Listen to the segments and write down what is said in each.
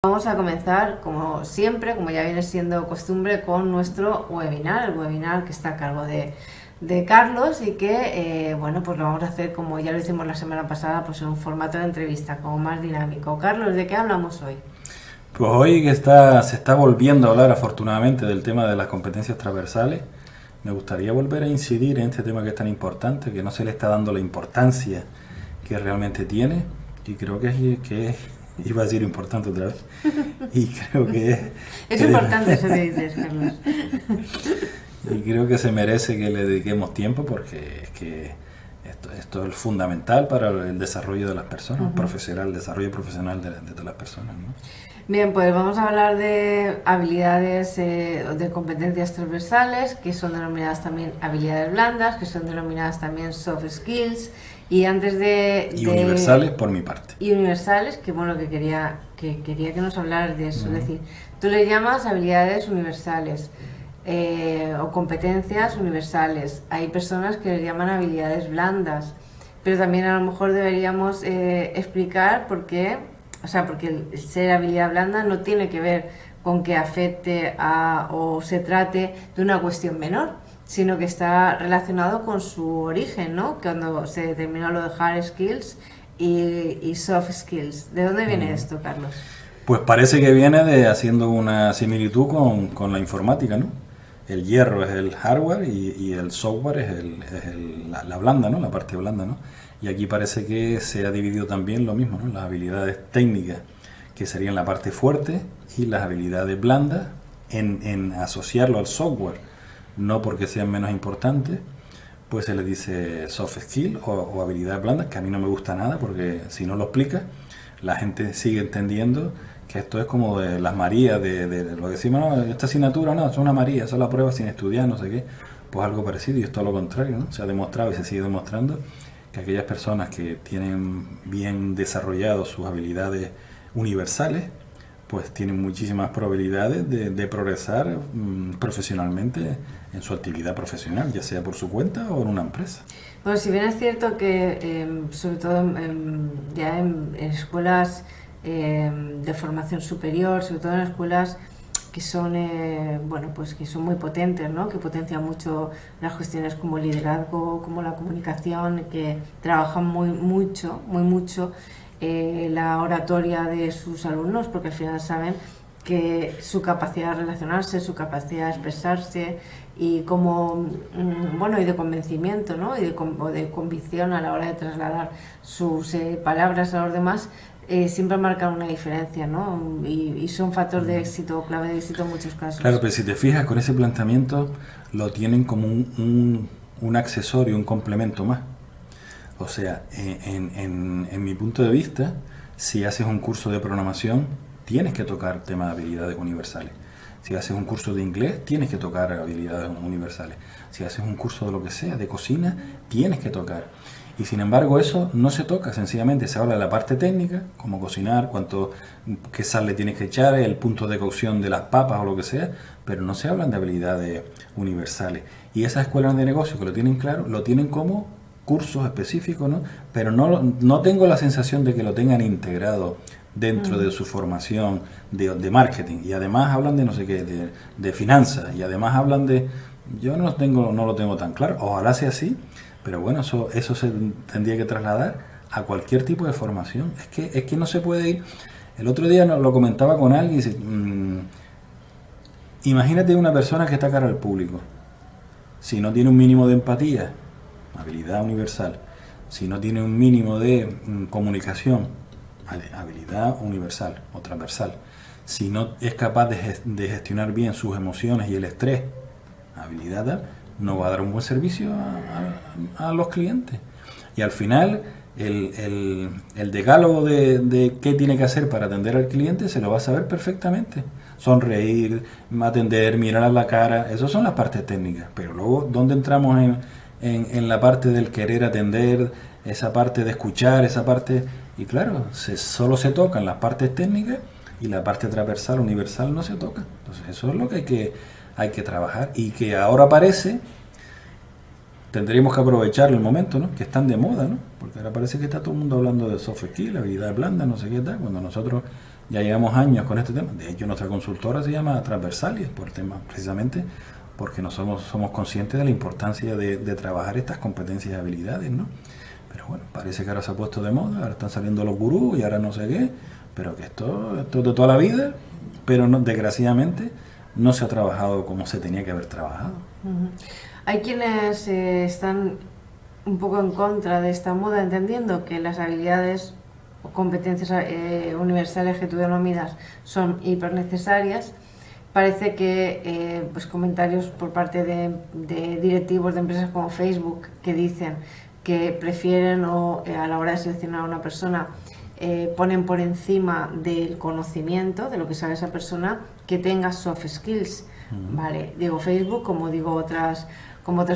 Vamos a comenzar, como siempre, como ya viene siendo costumbre, con nuestro webinar, el webinar que está a cargo de Carlos y que, bueno, pues lo vamos a hacer como ya lo hicimos la semana pasada, pues en un formato de entrevista, como más dinámico. Carlos, ¿de qué hablamos hoy? Pues hoy que se está volviendo a hablar afortunadamente del tema de las competencias transversales, me gustaría volver a incidir en este tema que es tan importante, que no se le está dando la importancia que realmente tiene, y creo iba a decir importante otra vez, y creo Es importante eso que dices, Carlos. y creo que se merece que le dediquemos tiempo porque es que esto es fundamental para el desarrollo de las personas, el desarrollo profesional de todas las personas, ¿no? Bien, pues vamos a hablar de habilidades, de competencias transversales, que son denominadas también habilidades blandas, que son denominadas también soft skills, y antes Y universales por mi parte. Y universales, que bueno, que quería que nos hablaras de eso. Es decir, tú le llamas habilidades universales o competencias universales. Hay personas que les llaman habilidades blandas, pero también a lo mejor deberíamos explicar por qué. O sea, porque el ser habilidad blanda no tiene que ver con que afecte o se trate de una cuestión menor, sino que está relacionado con su origen, ¿no? Cuando se determinó lo de hard skills y soft skills. ¿De dónde viene esto, Carlos? Pues parece que viene de haciendo una similitud con la informática, ¿no? El hierro es el hardware y el software es la blanda, ¿no? La parte blanda, ¿no? Y aquí parece que se ha dividido también lo mismo, ¿no? Las habilidades técnicas, que serían la parte fuerte, y las habilidades blandas en asociarlo al software, no porque sean menos importantes, pues se le dice soft skill o habilidades blandas, que a mí no me gusta nada porque si no lo explica, la gente sigue entendiendo que esto es como de las Marías, de lo que decimos, no, esta asignatura no, es una María, eso es la prueba sin estudiar, no sé qué, pues algo parecido, y es todo lo contrario, ¿no? Se ha demostrado y se sigue demostrando que aquellas personas que tienen bien desarrolladas sus habilidades universales, pues tienen muchísimas probabilidades de progresar profesionalmente en su actividad profesional, ya sea por su cuenta o en una empresa. Bueno, si bien es cierto que sobre todo ya en escuelas de formación superior, sobre todo en escuelas que son bueno, pues que son muy potentes, ¿no? Que potencian mucho las cuestiones como el liderazgo, como la comunicación, que trabajan muy mucho la oratoria de sus alumnos, porque al final saben que su capacidad de relacionarse, su capacidad de expresarse y como bueno, y de convencimiento, ¿no? O de convicción a la hora de trasladar sus palabras a los demás, siempre marcan una diferencia, ¿no? Y son factor de éxito, clave de éxito en muchos casos. Claro, pero si te fijas, con ese planteamiento lo tienen como un accesorio, un complemento más. O sea, en mi punto de vista, si haces un curso de programación, tienes que tocar temas de habilidades universales. Si haces un curso de inglés, tienes que tocar habilidades universales. Si haces un curso de lo que sea, de cocina, tienes que tocar. Y sin embargo eso no se toca, sencillamente se habla de la parte técnica, como cocinar, qué sal le tienes que echar, el punto de cocción de las papas o lo que sea, pero no se hablan de habilidades universales. Y esas escuelas de negocio que lo tienen claro, lo tienen como cursos específicos, ¿no? Pero no tengo la sensación de que lo tengan integrado dentro de su formación de marketing, y además hablan de no sé qué, de finanzas, y además hablan de... Yo no lo tengo tan claro, ojalá sea así, pero bueno, eso se tendría que trasladar a cualquier tipo de formación. Es que no se puede ir... El otro día lo comentaba con alguien y dice, imagínate una persona que está cara al público, si no tiene un mínimo de empatía, habilidad universal, si no tiene un mínimo de comunicación, habilidad universal o transversal, si no es capaz de gestionar bien sus emociones y el estrés, habilidad, no va a dar un buen servicio a los clientes. Y al final el decálogo de qué tiene que hacer para atender al cliente se lo va a saber perfectamente. Sonreír, atender, mirar a la cara, esas son las partes técnicas. Pero luego, ¿dónde entramos en la parte del querer atender, esa parte de escuchar, esa parte? Y claro, solo se tocan las partes técnicas y la parte transversal, universal, no se toca. Entonces eso es lo que hay que trabajar, y que ahora parece, tendríamos que aprovechar el momento, ¿no? Que están de moda, ¿no? Porque ahora parece que está todo el mundo hablando de soft skill, habilidades blandas, no sé qué tal, cuando nosotros ya llevamos años con este tema. De hecho, nuestra consultora se llama Transversales, por tema, precisamente porque no somos conscientes de la importancia de trabajar estas competencias y habilidades, ¿no? Pero bueno, parece que ahora se ha puesto de moda, ahora están saliendo los gurús y ahora no sé qué, pero que esto es de toda la vida, pero no, desgraciadamente no se ha trabajado como se tenía que haber trabajado. Hay quienes están un poco en contra de esta moda, entendiendo que las habilidades o competencias universales que tú denominas son hiper necesarias. Parece que pues comentarios por parte de directivos de empresas como Facebook que dicen que prefieren a la hora de seleccionar a una persona ponen por encima del conocimiento, de lo que sabe esa persona, que tenga soft skills. Vale, digo Facebook como digo otras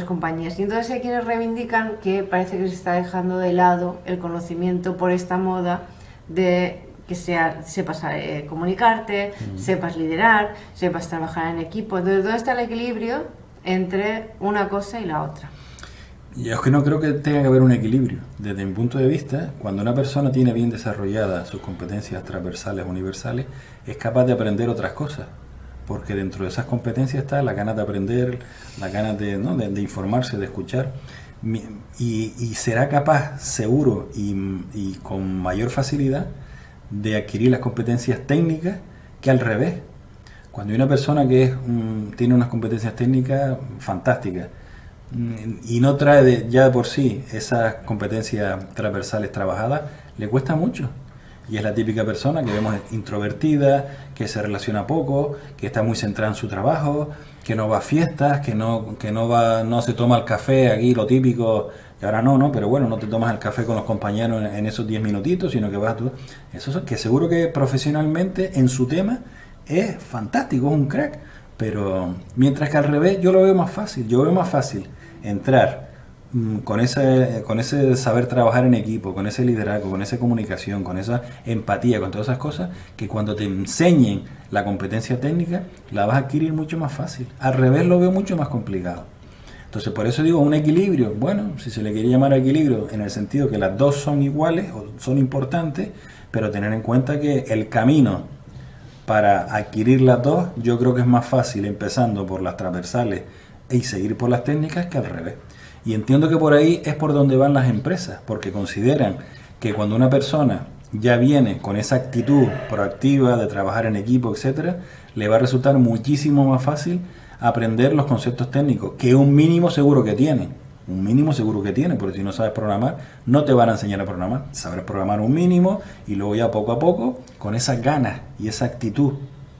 compañías. Y entonces hay quienes reivindican que parece que se está dejando de lado el conocimiento por esta moda de que sepas comunicarte, sepas liderar, sepas trabajar en equipo. Entonces, ¿dónde está el equilibrio entre una cosa y la otra? Yo es que no creo que tenga que haber un equilibrio. Desde mi punto de vista, cuando una persona tiene bien desarrolladas sus competencias transversales o universales, es capaz de aprender otras cosas. Porque dentro de esas competencias está la ganas de aprender, la ganas de informarse, de escuchar. Y será capaz, seguro y con mayor facilidad, de adquirir las competencias técnicas que al revés. Cuando hay una persona que tiene unas competencias técnicas fantásticas y no trae ya de por sí esas competencias transversales trabajadas, le cuesta mucho. Y es la típica persona que vemos introvertida, que se relaciona poco, que está muy centrada en su trabajo, que no va a fiestas, que no se toma el café aquí, lo típico, y ahora no, pero bueno, no te tomas el café con los compañeros en esos 10 minutitos, sino que vas tú. Eso es que seguro que profesionalmente en su tema es fantástico, es un crack, pero mientras que al revés yo lo veo más fácil, entrar con ese saber trabajar en equipo, con ese liderazgo, con esa comunicación, con esa empatía, con todas esas cosas, que cuando te enseñen la competencia técnica, la vas a adquirir mucho más fácil. Al revés lo veo mucho más complicado. Entonces, por eso digo, un equilibrio, bueno, si se le quiere llamar equilibrio, en el sentido que las dos son iguales o son importantes, pero tener en cuenta que el camino para adquirir las dos, yo creo que es más fácil empezando por las transversales y seguir por las técnicas que al revés. Y entiendo que por ahí es por donde van las empresas, porque consideran que cuando una persona ya viene con esa actitud proactiva de trabajar en equipo, etcétera, le va a resultar muchísimo más fácil aprender los conceptos técnicos, que un mínimo seguro que tiene. Porque si no sabes programar, no te van a enseñar a programar. Sabrás programar un mínimo y luego ya poco a poco, con esas ganas y esa actitud,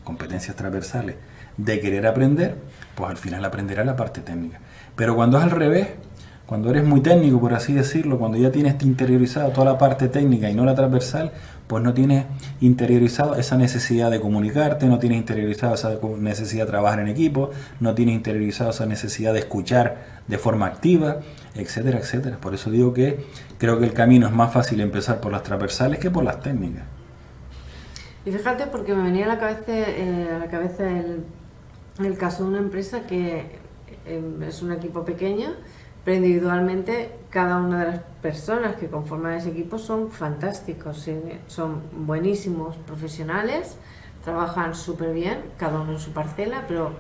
competencias transversales, de querer aprender, pues al final aprenderás la parte técnica. Pero cuando es al revés, cuando eres muy técnico, por así decirlo, cuando ya tienes interiorizado toda la parte técnica y no la transversal, pues no tienes interiorizado esa necesidad de comunicarte, no tienes interiorizado esa necesidad de trabajar en equipo, no tienes interiorizado esa necesidad de escuchar de forma activa, etcétera, etcétera. Por eso digo que creo que el camino es más fácil empezar por las transversales que por las técnicas. Y fíjate, porque me venía a la cabeza el caso de una empresa que es un equipo pequeño, pero individualmente cada una de las personas que conforman ese equipo son fantásticos, son buenísimos profesionales, trabajan súper bien, cada uno en su parcela, pero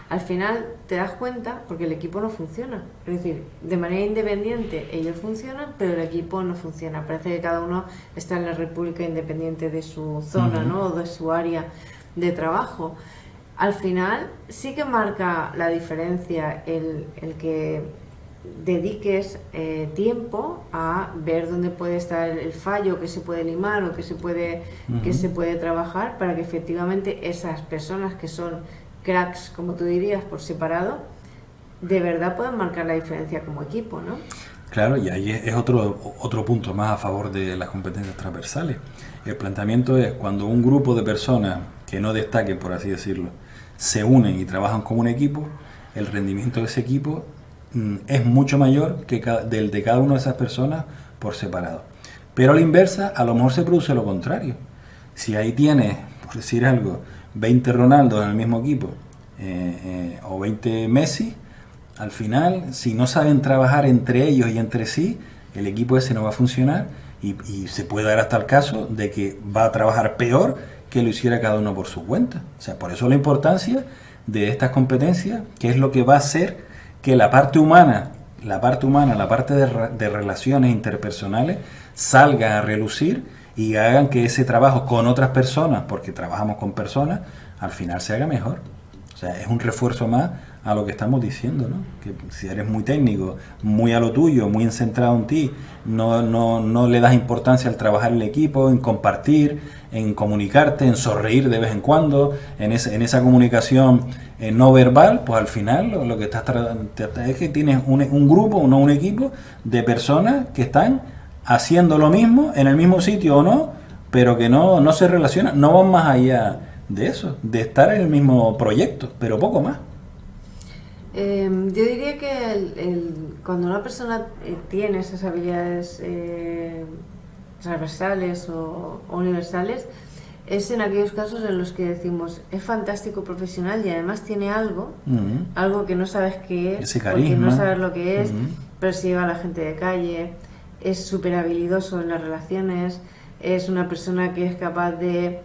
al final te das cuenta porque el equipo no funciona. Es decir, de manera independiente ellos funcionan, pero el equipo no funciona. Parece que cada uno está en la república independiente de su zona, ¿no? O de su área de trabajo. Al final sí que marca la diferencia el que dediques tiempo a ver dónde puede estar el fallo, que se puede limar o que se puede trabajar, para que efectivamente esas personas que son cracks, como tú dirías, por separado, de verdad puedan marcar la diferencia como equipo, ¿no? Claro, y ahí es otro punto más a favor de las competencias transversales. El planteamiento es cuando un grupo de personas que no destaquen, por así decirlo, se unen y trabajan como un equipo, el rendimiento de ese equipo es mucho mayor que del de cada una de esas personas por separado. Pero a la inversa, a lo mejor se produce lo contrario. Si ahí tienes, por decir algo, 20 Ronaldos en el mismo equipo o 20 Messi, al final, si no saben trabajar entre ellos y entre sí, el equipo ese no va a funcionar y se puede dar hasta el caso de que va a trabajar peor que lo hiciera cada uno por su cuenta. O sea, por eso la importancia de estas competencias, que es lo que va a hacer que la parte humana, la parte de relaciones interpersonales, salga a relucir y hagan que ese trabajo con otras personas, porque trabajamos con personas, al final se haga mejor. O sea, es un refuerzo más a lo que estamos diciendo, ¿no? Que si eres muy técnico, muy a lo tuyo, muy centrado en ti, no le das importancia al trabajar en el equipo, en compartir, en comunicarte, en sonreír de vez en cuando, en esa comunicación no verbal, pues al final lo que estás es que tienes un grupo, no un equipo de personas que están haciendo lo mismo en el mismo sitio o no, pero que no se relacionan, no van más allá de eso, de estar en el mismo proyecto, pero poco más. Yo diría que cuando una persona tiene esas habilidades transversales o universales, es en aquellos casos en los que decimos, es fantástico profesional y además tiene algo, algo que no sabes qué es, ese carisma, porque no sabes lo que es, pero se lleva a la gente de calle, es súper habilidoso en las relaciones, es una persona que es capaz de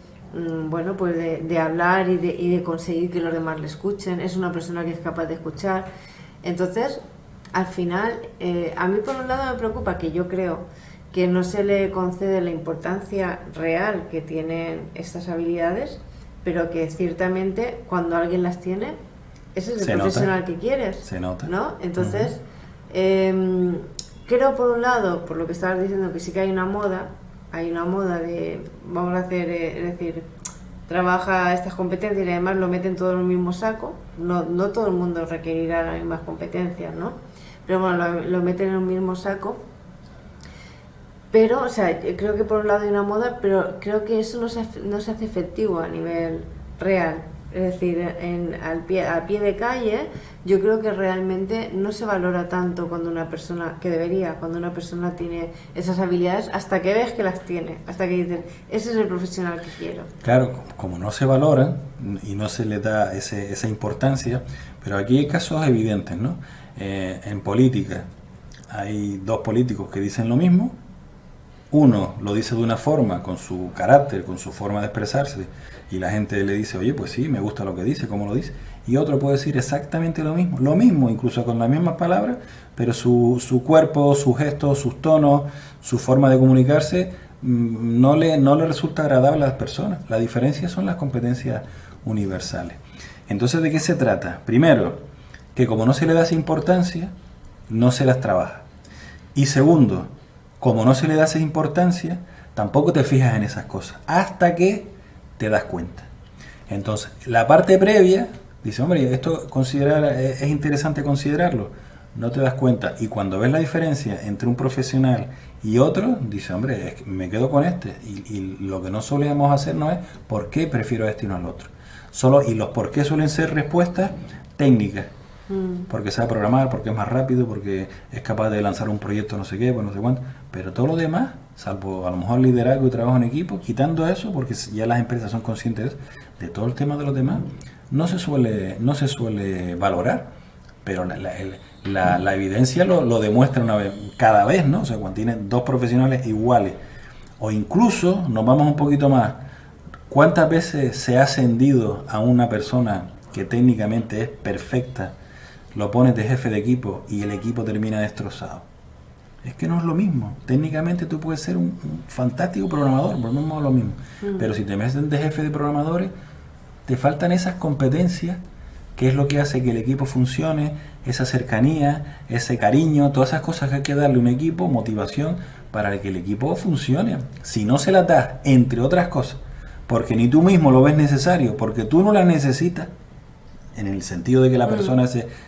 bueno, pues de hablar y de conseguir que los demás le escuchen, es una persona que es capaz de escuchar. Entonces, al final, a mí por un lado me preocupa que yo creo que no se le concede la importancia real que tienen estas habilidades, pero que ciertamente cuando alguien las tiene, ese es el profesional que quieres. Se nota. ¿No? Entonces, creo por un lado, por lo que estabas diciendo, que sí que hay una moda de, vamos a hacer, es decir, trabaja estas competencias y además lo meten todo en un mismo saco. No todo el mundo requerirá las mismas competencias, ¿no? Pero bueno, lo meten en un mismo saco. Pero, o sea, creo que por un lado hay una moda, pero creo que eso no se hace efectivo a nivel real. Es decir, a pie de calle, yo creo que realmente no se valora tanto cuando una persona tiene esas habilidades, hasta que ves que las tiene, hasta que dicen, ese es el profesional que quiero. Claro, como no se valoran y no se le da esa importancia, pero aquí hay casos evidentes, ¿no? En política hay dos políticos que dicen lo mismo. Uno lo dice de una forma, con su carácter, con su forma de expresarse, y la gente le dice, oye, pues sí, me gusta lo que dice, cómo lo dice. Y otro puede decir exactamente lo mismo, incluso con las mismas palabras, pero su cuerpo, sus gestos, sus tonos, su forma de comunicarse, no le resulta agradable a las personas. La diferencia son las competencias universales. Entonces, ¿de qué se trata? Primero, que como no se le da esa importancia, no se las trabaja. Y segundo, como no se le da esa importancia, tampoco te fijas en esas cosas, hasta que te das cuenta. Entonces, la parte previa, dice, hombre, esto es interesante considerarlo, no te das cuenta. Y cuando ves la diferencia entre un profesional y otro, dice, hombre, me quedo con este. Y lo que no solemos hacer no es por qué prefiero a este y no al otro. Y los por qué suelen ser respuestas técnicas. Porque sabe programar, porque es más rápido, porque es capaz de lanzar un proyecto no sé qué, pues no sé cuánto, pero todo lo demás, salvo a lo mejor liderazgo y trabajo en equipo, quitando eso, porque ya las empresas son conscientes de todo el tema de los demás, no se suele valorar, pero la evidencia lo demuestra cada vez, ¿no? O sea, cuando tienen dos profesionales iguales, o incluso, nos vamos un poquito más, ¿cuántas veces se ha ascendido a una persona que técnicamente es perfecta, lo pones de jefe de equipo y el equipo termina destrozado? Es que no es lo mismo. Técnicamente tú puedes ser un fantástico programador, volvemos a lo mismo. Pero si te metes de jefe de programadores, te faltan esas competencias, que es lo que hace que el equipo funcione, esa cercanía, ese cariño, todas esas cosas que hay que darle a un equipo, motivación, para que el equipo funcione. Si no se las das, entre otras cosas, porque ni tú mismo lo ves necesario, porque tú no las necesitas, en el sentido de que la persona,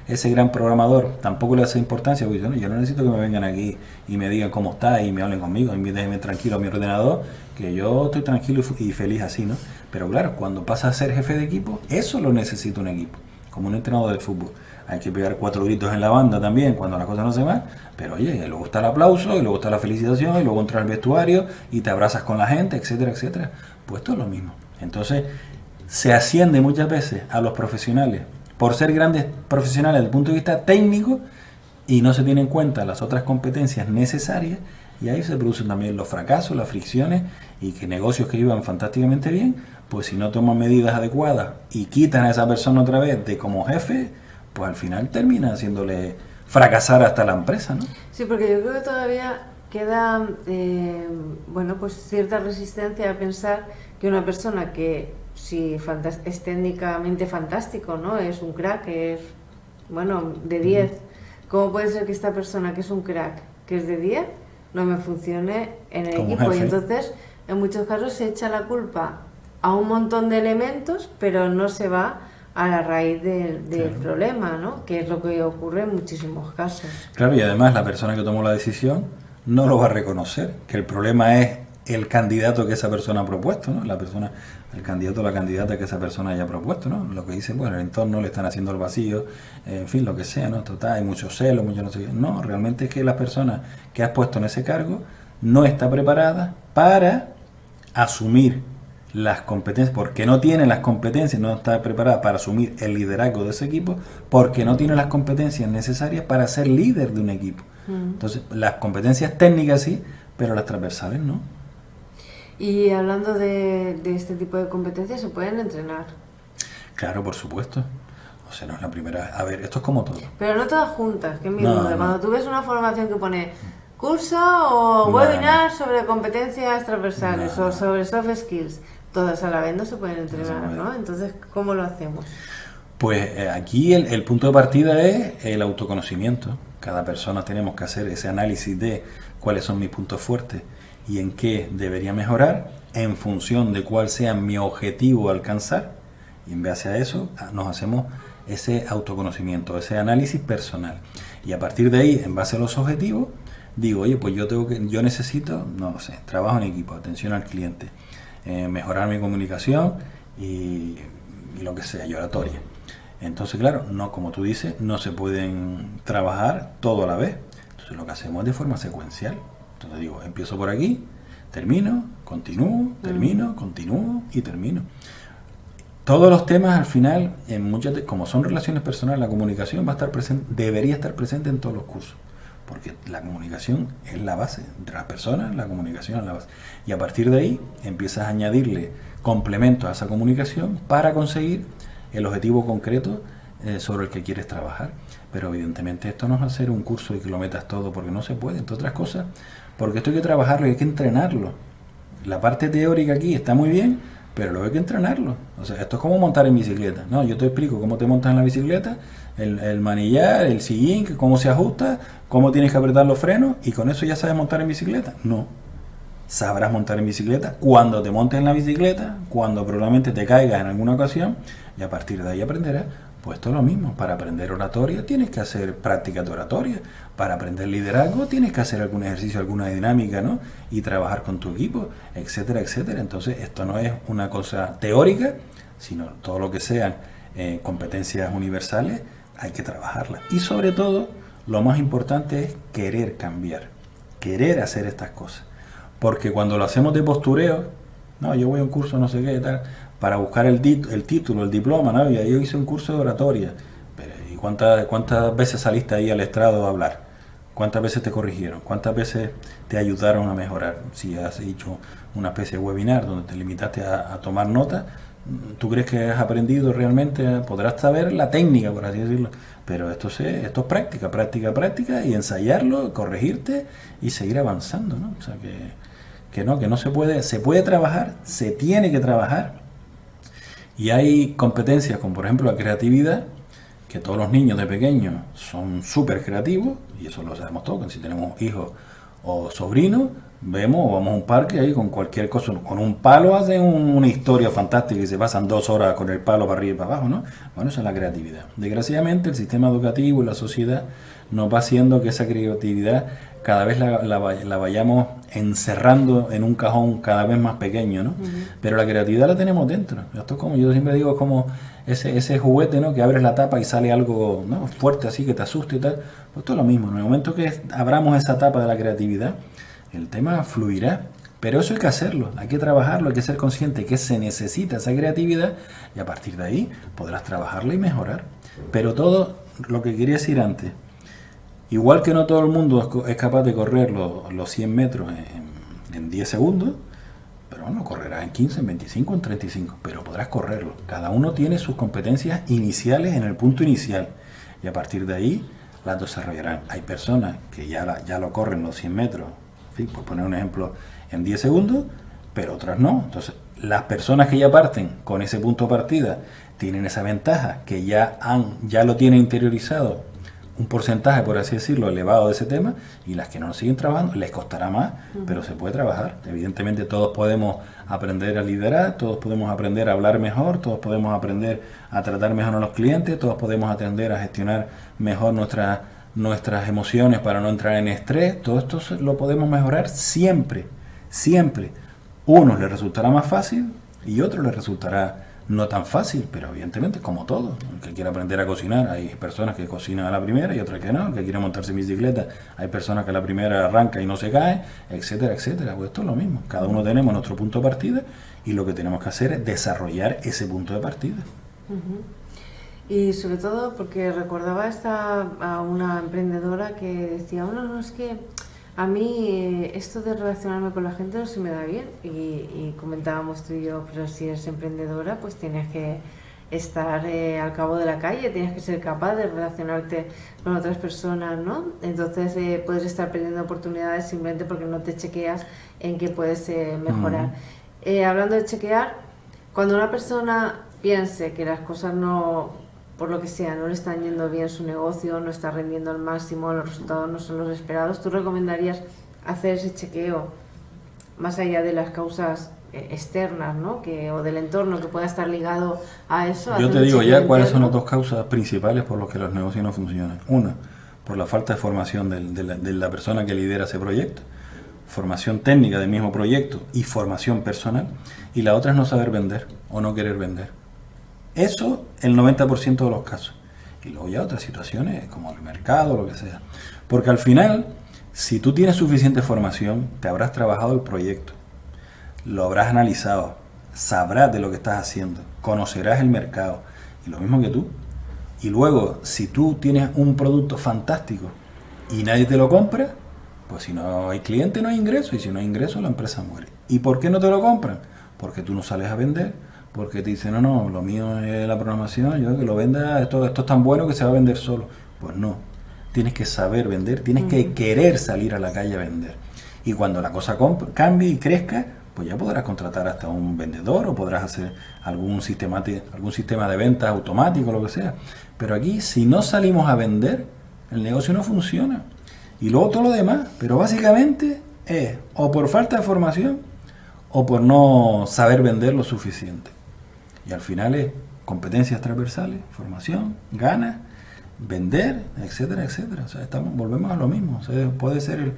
ese gran programador, tampoco le hace importancia, porque yo no necesito que me vengan aquí y me digan cómo está y me hablen conmigo, y déjenme tranquilo a mi ordenador, que yo estoy tranquilo y feliz así, ¿no? Pero claro, cuando pasa a ser jefe de equipo, eso lo necesita un equipo, como un entrenador de fútbol. Hay que pegar 4 gritos en la banda también cuando las cosas no se van, pero oye, luego está el aplauso, y luego está la felicitación, y luego entras al vestuario y te abrazas con la gente, etcétera, etcétera. Pues esto es lo mismo. Entonces, se asciende muchas veces a los profesionales por ser grandes profesionales desde el punto de vista técnico y no se tienen en cuenta las otras competencias necesarias, y ahí se producen también los fracasos, las fricciones, y que negocios que iban fantásticamente bien, pues si no toman medidas adecuadas y quitan a esa persona otra vez de como jefe, pues al final termina haciéndole fracasar hasta la empresa, ¿no? Sí, porque yo creo que todavía queda, bueno, pues cierta resistencia a pensar que una persona que si es técnicamente fantástico, ¿no? Es un crack, es, bueno, de 10. ¿Cómo puede ser que esta persona que es un crack, que es de 10, no me funcione en el Como equipo? jefe. Y entonces, en muchos casos se echa la culpa a un montón de elementos, pero no se va a la raíz del Claro. problema, ¿no? Que es lo que ocurre en muchísimos casos. Claro, y además la persona que tomó la decisión no lo va a reconocer, que el problema es el candidato que esa persona ha propuesto, ¿no? La persona, el candidato o la candidata que esa persona haya propuesto, ¿no? Lo que dice, bueno, el entorno le están haciendo el vacío, en fin, lo que sea, ¿no? Total, hay mucho celo, mucho no sé qué. No, realmente es que la persona que has puesto en ese cargo no está preparada para asumir las competencias, porque no tiene las competencias, no está preparada para asumir el liderazgo de ese equipo, porque no tiene las competencias necesarias para ser líder de un equipo. Entonces, las competencias técnicas sí, pero las transversales no. Y hablando de este tipo de competencias, se pueden entrenar. Claro, por supuesto. O sea, no es la primera. A ver, esto es como todo. Pero no todas juntas, que es mi No, duda. no. Cuando tú ves una formación que pone curso o No, webinar sobre competencias transversales No, o no. sobre soft skills, todas a la vez no se pueden entrenar, puede. ¿no? Entonces, ¿cómo lo hacemos? Pues aquí el punto de partida es el autoconocimiento. Cada persona tenemos que hacer ese análisis de cuáles son mis puntos fuertes y en qué debería mejorar en función de cuál sea mi objetivo a alcanzar. Y en base a eso nos hacemos ese autoconocimiento, ese análisis personal. Y a partir de ahí, en base a los objetivos, digo, oye, pues yo necesito, no lo sé, trabajo en equipo, atención al cliente, mejorar mi comunicación y lo que sea, y oratoria. Entonces, claro, no, como tú dices, no se pueden trabajar todo a la vez. Entonces, lo que hacemos es de forma secuencial. Entonces digo, empiezo por aquí, termino, continúo, termino, continúo y termino. Todos los temas al final, como son relaciones personales, la comunicación va a estar presente, debería estar presente en todos los cursos. Porque la comunicación es la base. Entre las personas, la comunicación es la base. Y a partir de ahí empiezas a añadirle complementos a esa comunicación para conseguir el objetivo concreto sobre el que quieres trabajar. Pero evidentemente esto no es hacer un curso y que lo metas todo, porque no se puede, entre otras cosas, porque esto hay que trabajarlo y hay que entrenarlo. La parte teórica aquí está muy bien, pero luego hay que entrenarlo. O sea, esto es como montar en bicicleta. No, yo te explico cómo te montas en la bicicleta, el manillar, el sillín, cómo se ajusta, cómo tienes que apretar los frenos, y con eso ya sabes montar en bicicleta. No. Sabrás montar en bicicleta cuando te montes en la bicicleta, cuando probablemente te caigas en alguna ocasión, y a partir de ahí aprenderás. Pues esto es lo mismo. Para aprender oratoria tienes que hacer práctica de oratoria. Para aprender liderazgo tienes que hacer algún ejercicio, alguna dinámica, ¿no? Y trabajar con tu equipo, etcétera, etcétera. Entonces esto no es una cosa teórica, sino todo lo que sean competencias universales, hay que trabajarlas. Y sobre todo, lo más importante es querer cambiar, querer hacer estas cosas. Porque cuando lo hacemos de postureo, no, yo voy a un curso no sé qué, tal, para buscar el título, el diploma, ¿no? Y ahí yo hice un curso de oratoria. Pero, ¿y cuántas veces saliste ahí al estrado a hablar? ¿Cuántas veces te corrigieron? ¿Cuántas veces te ayudaron a mejorar? Si has hecho una especie de webinar donde te limitaste a tomar notas, ¿tú crees que has aprendido realmente? Podrás saber la técnica, por así decirlo, pero esto es práctica, práctica, práctica, y ensayarlo, corregirte y seguir avanzando, ¿no? O sea que no se puede trabajar, se tiene que trabajar. Y hay competencias como por ejemplo la creatividad, que todos los niños de pequeños son súper creativos, y eso lo sabemos todos, que si tenemos hijos o sobrinos, vamos a un parque ahí con cualquier cosa, con un palo hacen una historia fantástica y se pasan 2 horas con el palo para arriba y para abajo, ¿no? Bueno, eso es la creatividad. Desgraciadamente el sistema educativo y la sociedad nos va haciendo que esa creatividad cada vez la vayamos encerrando en un cajón cada vez más pequeño, ¿no? Pero la creatividad la tenemos dentro. Esto es como, yo siempre digo, como ese juguete, ¿no? Que abres la tapa y sale algo, ¿no? Fuerte así que te asusta y tal. Pues esto es lo mismo. En el momento que abramos esa tapa de la creatividad, el tema fluirá. Pero eso hay que hacerlo, hay que trabajarlo, hay que ser consciente que se necesita esa creatividad, y a partir de ahí podrás trabajarla y mejorar. Pero todo lo que quería decir antes, igual que no todo el mundo es capaz de correr los 100 metros en 10 segundos, pero bueno, correrás en 15, en 25, en 35, pero podrás correrlo. Cada uno tiene sus competencias iniciales en el punto inicial y a partir de ahí las desarrollarán. Hay personas que ya lo corren los 100 metros, en fin, por poner un ejemplo, en 10 segundos, pero otras no. Entonces, las personas que ya parten con ese punto de partida tienen esa ventaja, que ya lo tienen interiorizado un porcentaje, por así decirlo, elevado de ese tema, y las que no lo siguen trabajando les costará más, pero se puede trabajar. Evidentemente todos podemos aprender a liderar, todos podemos aprender a hablar mejor, todos podemos aprender a tratar mejor a los clientes, todos podemos aprender a gestionar mejor nuestras emociones para no entrar en estrés. Todo esto lo podemos mejorar siempre, siempre. Unos les resultará más fácil y otros les resultará no tan fácil, pero evidentemente como todo. El que quiera aprender a cocinar, hay personas que cocinan a la primera y otras que no. El que quiere montarse en bicicleta, hay personas que a la primera arranca y no se cae, etcétera, etcétera. Pues esto es lo mismo. Cada uno tenemos nuestro punto de partida y lo que tenemos que hacer es desarrollar ese punto de partida. Y sobre todo porque recordaba a una emprendedora que decía, no, es que a mí esto de relacionarme con la gente no se me da bien, y comentábamos tú y yo, pero si eres emprendedora pues tienes que estar al cabo de la calle, tienes que ser capaz de relacionarte con otras personas, ¿no? Entonces puedes estar perdiendo oportunidades simplemente porque no te chequeas en qué puedes mejorar. Hablando de chequear, cuando una persona piense que las cosas no, por lo que sea, no le están yendo bien su negocio, no está rendiendo al máximo, los resultados no son los esperados, ¿tú recomendarías hacer ese chequeo más allá de las causas externas, ¿no? o del entorno que pueda estar ligado a eso? Yo te digo ya cuáles son las dos causas principales por las que los negocios no funcionan. Una, por la falta de formación de la persona que lidera ese proyecto, formación técnica del mismo proyecto y formación personal. Y la otra es no saber vender o no querer vender. Eso, el 90% de los casos. Y luego ya otras situaciones, como el mercado, lo que sea. Porque al final, si tú tienes suficiente formación, te habrás trabajado el proyecto, lo habrás analizado, sabrás de lo que estás haciendo, conocerás el mercado, y lo mismo que tú. Y luego, si tú tienes un producto fantástico y nadie te lo compra, pues si no hay cliente no hay ingreso, y si no hay ingreso la empresa muere. ¿Y por qué no te lo compran? Porque tú no sales a vender. Porque te dicen, no, lo mío es la programación, yo que lo venda, esto es tan bueno que se va a vender solo. Pues no, tienes que saber vender, tienes que querer salir a la calle a vender. Y cuando la cosa cambie y crezca, pues ya podrás contratar hasta un vendedor o podrás hacer algún sistema de ventas automático, lo que sea. Pero aquí, si no salimos a vender, el negocio no funciona. Y luego todo lo demás, pero básicamente es o por falta de formación o por no saber vender lo suficiente. Y al final es competencias transversales, formación, ganas, vender, etcétera, etcétera. O sea, volvemos a lo mismo. O sea, puede ser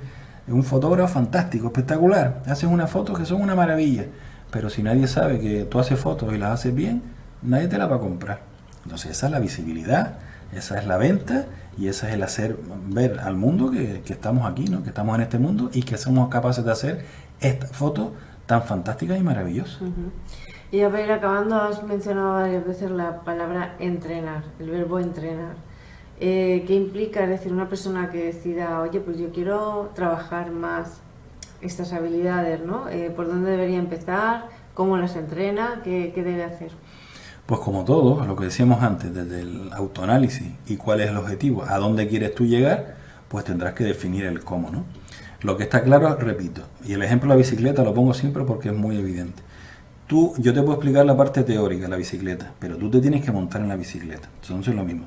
un fotógrafo fantástico, espectacular. Haces unas fotos que son una maravilla, pero si nadie sabe que tú haces fotos y las haces bien, nadie te las va a comprar. Entonces esa es la visibilidad, esa es la venta y esa es el hacer ver al mundo que estamos aquí, ¿no? Que estamos en este mundo y que somos capaces de hacer estas fotos tan fantásticas y maravillosas. Y a ver, acabando, has mencionado varias veces la palabra entrenar, el verbo entrenar. ¿Qué implica? Es decir, una persona que decida, oye, pues yo quiero trabajar más estas habilidades, ¿no? ¿Por dónde debería empezar? ¿Cómo las entrena? ¿Qué debe hacer? Pues como todo, lo que decíamos antes, desde el autoanálisis y cuál es el objetivo, a dónde quieres tú llegar, pues tendrás que definir el cómo, ¿no? Lo que está claro, repito, y el ejemplo de la bicicleta lo pongo siempre porque es muy evidente. Yo te puedo explicar la parte teórica de la bicicleta, pero tú te tienes que montar en la bicicleta. Entonces es lo mismo.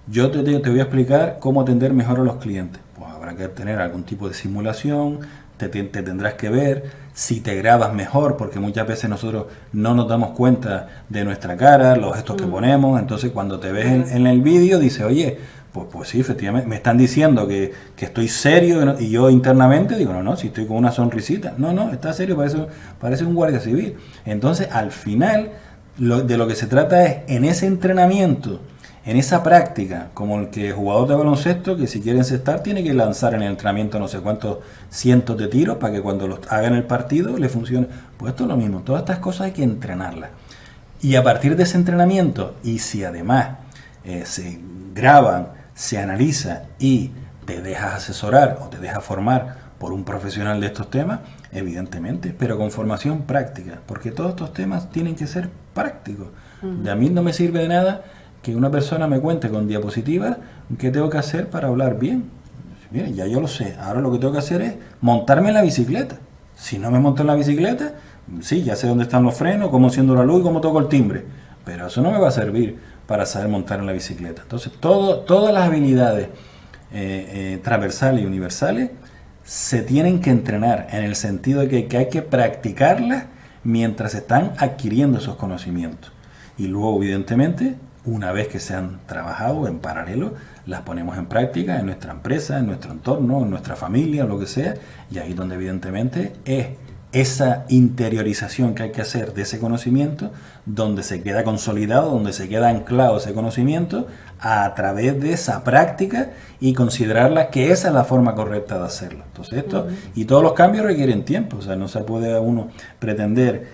Yo te voy a explicar cómo atender mejor a los clientes. Pues habrá que tener algún tipo de simulación, te tendrás que ver si te grabas mejor, porque muchas veces nosotros no nos damos cuenta de nuestra cara, los gestos que ponemos. Entonces cuando te ves en el vídeo dices, oye, pues sí, efectivamente, me están diciendo que estoy serio, y yo internamente digo, no, si estoy con una sonrisita. No, está serio, parece un guardia civil. Entonces, al final, de lo que se trata es, en ese entrenamiento, en esa práctica, como el que jugador de baloncesto, que si quiere encestar, tiene que lanzar en el entrenamiento no sé cuántos cientos de tiros para que cuando los haga en el partido le funcione. Pues esto es lo mismo, todas estas cosas hay que entrenarlas. Y a partir de ese entrenamiento, y si además se graban, se analiza y te dejas asesorar o te dejas formar por un profesional de estos temas, evidentemente, pero con formación práctica, porque todos estos temas tienen que ser prácticos. De a mí no me sirve de nada que una persona me cuente con diapositivas qué tengo que hacer para hablar bien. Mira, ya yo lo sé, ahora lo que tengo que hacer es montarme en la bicicleta. Si no me monto en la bicicleta, sí, ya sé dónde están los frenos, cómo enciendo la luz y cómo toco el timbre, pero eso no me va a servir para saber montar en la bicicleta. Entonces, todas las habilidades transversales y universales se tienen que entrenar, en el sentido de que hay que practicarlas mientras se están adquiriendo esos conocimientos. Y luego, evidentemente, una vez que se han trabajado en paralelo, las ponemos en práctica en nuestra empresa, en nuestro entorno, en nuestra familia, lo que sea, y ahí donde evidentemente es esa interiorización que hay que hacer de ese conocimiento, donde se queda consolidado, donde se queda anclado ese conocimiento a través de esa práctica y considerarla que esa es la forma correcta de hacerlo. Entonces esto, y todos los cambios requieren tiempo, o sea, no se puede uno pretender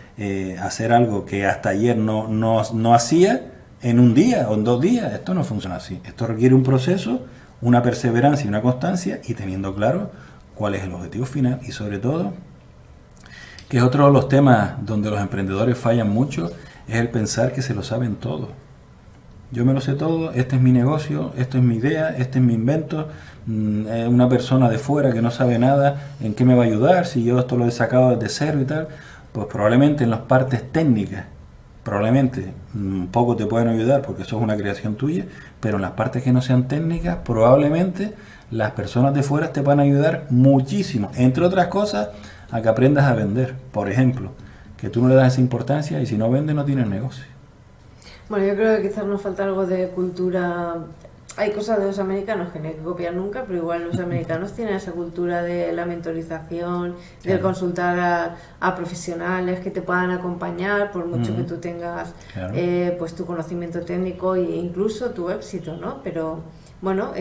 hacer algo que hasta ayer no hacía en un día o en 2 días. Esto no funciona así. Esto requiere un proceso, una perseverancia y una constancia, y teniendo claro cuál es el objetivo final, y sobre todo, que es otro de los temas donde los emprendedores fallan mucho, es el pensar que se lo saben todo. Yo me lo sé todo, este es mi negocio, esto es mi idea, este es mi invento. Una persona de fuera que no sabe nada, ¿en qué me va a ayudar? Si yo esto lo he sacado desde cero y tal, pues probablemente en las partes técnicas, probablemente un poco te pueden ayudar porque eso es una creación tuya, pero en las partes que no sean técnicas, probablemente las personas de fuera te van a ayudar muchísimo, entre otras cosas, a que aprendas a vender. Por ejemplo, que tú no le das esa importancia, y si no vendes no tienes negocio. Bueno, yo creo que quizás nos falta algo de cultura. Hay cosas de los americanos que no hay que copiar nunca, pero igual los americanos tienen esa cultura de la mentorización, de consultar a profesionales que te puedan acompañar, por mucho que tú tengas pues tu conocimiento técnico e incluso tu éxito, ¿no? Pero bueno,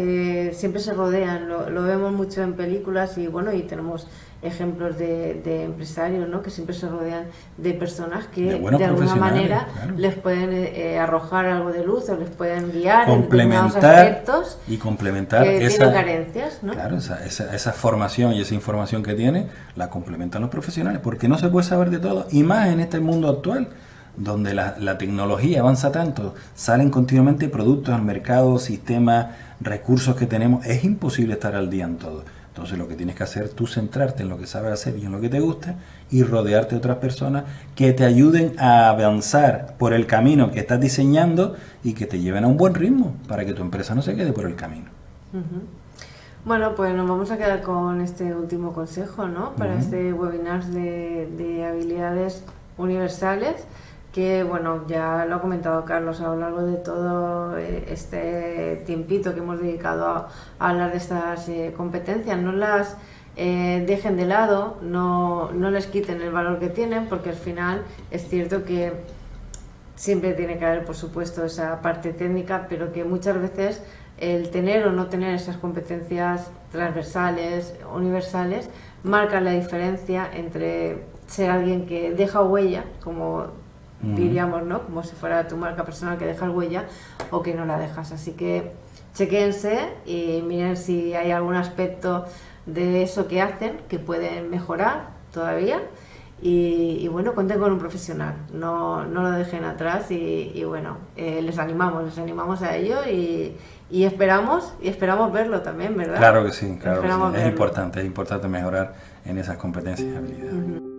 siempre se rodean, lo vemos mucho en películas, y bueno, y tenemos ejemplos de empresarios, ¿no? Que siempre se rodean de personas que de alguna manera les pueden arrojar algo de luz, o les pueden guiar en determinados aspectos y complementar que tienen carencias, ¿no? Claro, esa formación y esa información que tiene la complementan los profesionales, porque no se puede saber de todo, y más en este mundo actual donde la tecnología avanza tanto, salen continuamente productos al mercado, sistemas, recursos que tenemos, es imposible estar al día en todo. Entonces lo que tienes que hacer, tú centrarte en lo que sabes hacer y en lo que te gusta, y rodearte de otras personas que te ayuden a avanzar por el camino que estás diseñando y que te lleven a un buen ritmo para que tu empresa no se quede por el camino. Bueno, pues nos vamos a quedar con este último consejo, ¿no? Para este webinar de habilidades universales, que bueno, ya lo ha comentado Carlos a lo largo de todo este tiempito que hemos dedicado a hablar de estas competencias. No las dejen de lado, no les quiten el valor que tienen, porque al final es cierto que siempre tiene que haber, por supuesto, esa parte técnica, pero que muchas veces el tener o no tener esas competencias transversales, universales, marca la diferencia entre ser alguien que deja huella, como diríamos, ¿no? Como si fuera tu marca personal, que dejas huella, o que no la dejas. Así que chequéense y miren si hay algún aspecto de eso que hacen que pueden mejorar todavía, y bueno, cuenten con un profesional, no lo dejen atrás, y bueno, les animamos a ello, y esperamos verlo también, ¿verdad? Claro que sí, claro que sí. Es importante mejorar en esas competencias y habilidades.